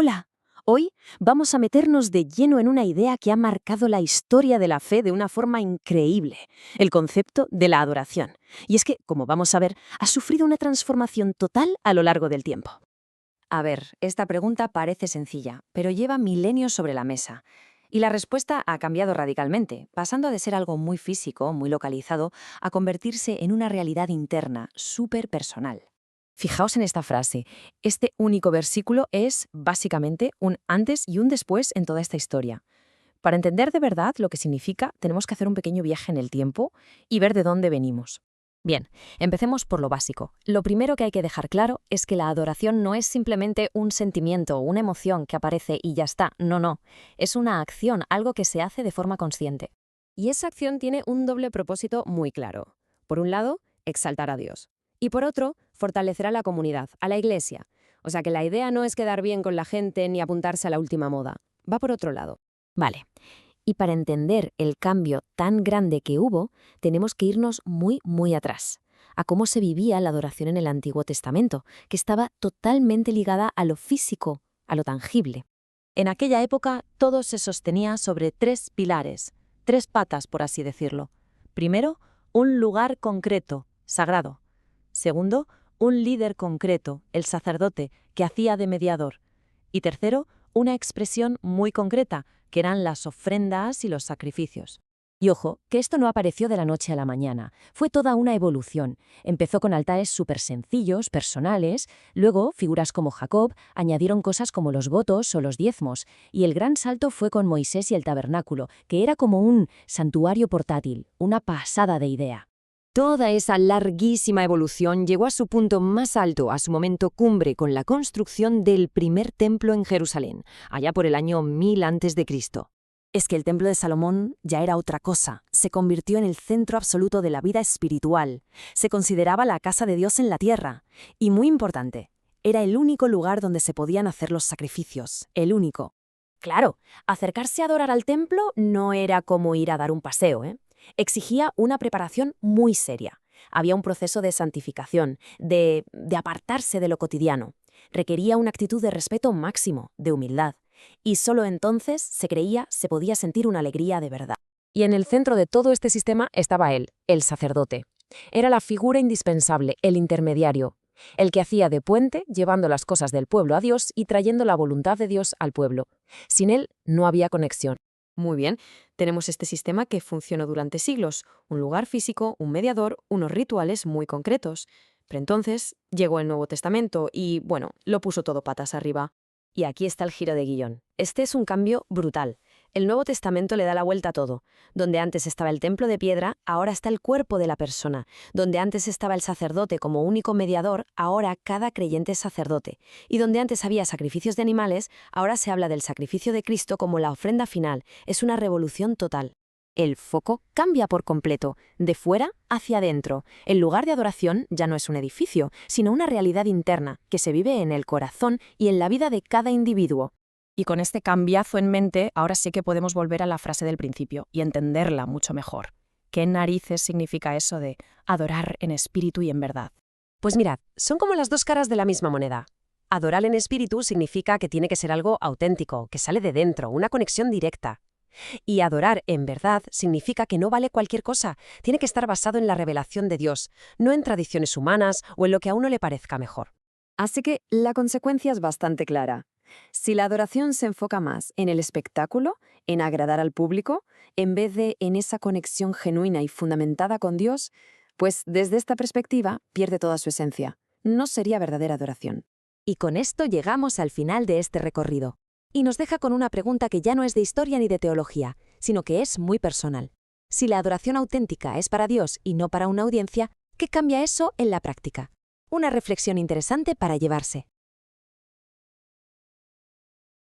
Hola, hoy vamos a meternos de lleno en una idea que ha marcado la historia de la fe de una forma increíble, el concepto de la adoración. Y es que, como vamos a ver, ha sufrido una transformación total a lo largo del tiempo. A ver, esta pregunta parece sencilla, pero lleva milenios sobre la mesa. Y la respuesta ha cambiado radicalmente, pasando de ser algo muy físico, muy localizado, a convertirse en una realidad interna, súper personal. Fijaos en esta frase. Este único versículo es, básicamente, un antes y un después en toda esta historia. Para entender de verdad lo que significa, tenemos que hacer un pequeño viaje en el tiempo y ver de dónde venimos. Bien, empecemos por lo básico. Lo primero que hay que dejar claro es que la adoración no es simplemente un sentimiento o una emoción que aparece y ya está. No, no. Es una acción, algo que se hace de forma consciente. Y esa acción tiene un doble propósito muy claro. Por un lado, exaltar a Dios. Y por otro, fortalecer a la comunidad, a la iglesia. O sea que la idea no es quedar bien con la gente ni apuntarse a la última moda. Va por otro lado. Vale. Y para entender el cambio tan grande que hubo, tenemos que irnos muy, muy atrás, a cómo se vivía la adoración en el Antiguo Testamento, que estaba totalmente ligada a lo físico, a lo tangible. En aquella época todo se sostenía sobre tres pilares, tres patas, por así decirlo. Primero, un lugar concreto, sagrado. Segundo, un líder concreto, el sacerdote, que hacía de mediador. Y tercero, una expresión muy concreta, que eran las ofrendas y los sacrificios. Y ojo, que esto no apareció de la noche a la mañana, fue toda una evolución. Empezó con altares súper sencillos, personales, luego figuras como Jacob añadieron cosas como los votos o los diezmos, y el gran salto fue con Moisés y el tabernáculo, que era como un santuario portátil, una pasada de idea. Toda esa larguísima evolución llegó a su punto más alto, a su momento cumbre, con la construcción del primer templo en Jerusalén, allá por el año 1000 a.C. Es que el templo de Salomón ya era otra cosa, se convirtió en el centro absoluto de la vida espiritual, se consideraba la casa de Dios en la tierra, y muy importante, era el único lugar donde se podían hacer los sacrificios, el único. Claro, acercarse a adorar al templo no era como ir a dar un paseo, ¿eh? Exigía una preparación muy seria. Había un proceso de santificación, de apartarse de lo cotidiano. Requería una actitud de respeto máximo, de humildad. Y solo entonces se podía sentir una alegría de verdad. Y en el centro de todo este sistema estaba él, el sacerdote. Era la figura indispensable, el intermediario, el que hacía de puente, llevando las cosas del pueblo a Dios y trayendo la voluntad de Dios al pueblo. Sin él no había conexión. Muy bien, tenemos este sistema que funcionó durante siglos, un lugar físico, un mediador, unos rituales muy concretos. Pero entonces llegó el Nuevo Testamento y, bueno, lo puso todo patas arriba. Y aquí está el giro de guión. Este es un cambio brutal. El Nuevo Testamento le da la vuelta a todo. Donde antes estaba el templo de piedra, ahora está el cuerpo de la persona. Donde antes estaba el sacerdote como único mediador, ahora cada creyente es sacerdote. Y donde antes había sacrificios de animales, ahora se habla del sacrificio de Cristo como la ofrenda final. Es una revolución total. El foco cambia por completo, de fuera hacia adentro. El lugar de adoración ya no es un edificio, sino una realidad interna que se vive en el corazón y en la vida de cada individuo. Y con este cambiazo en mente, ahora sí que podemos volver a la frase del principio y entenderla mucho mejor. ¿Qué narices significa eso de adorar en espíritu y en verdad? Pues mirad, son como las dos caras de la misma moneda. Adorar en espíritu significa que tiene que ser algo auténtico, que sale de dentro, una conexión directa. Y adorar en verdad significa que no vale cualquier cosa, tiene que estar basado en la revelación de Dios, no en tradiciones humanas o en lo que a uno le parezca mejor. Así que la consecuencia es bastante clara. Si la adoración se enfoca más en el espectáculo, en agradar al público, en vez de en esa conexión genuina y fundamentada con Dios, pues desde esta perspectiva pierde toda su esencia. No sería verdadera adoración. Y con esto llegamos al final de este recorrido. Y nos deja con una pregunta que ya no es de historia ni de teología, sino que es muy personal. Si la adoración auténtica es para Dios y no para una audiencia, ¿qué cambia eso en la práctica? Una reflexión interesante para llevarse.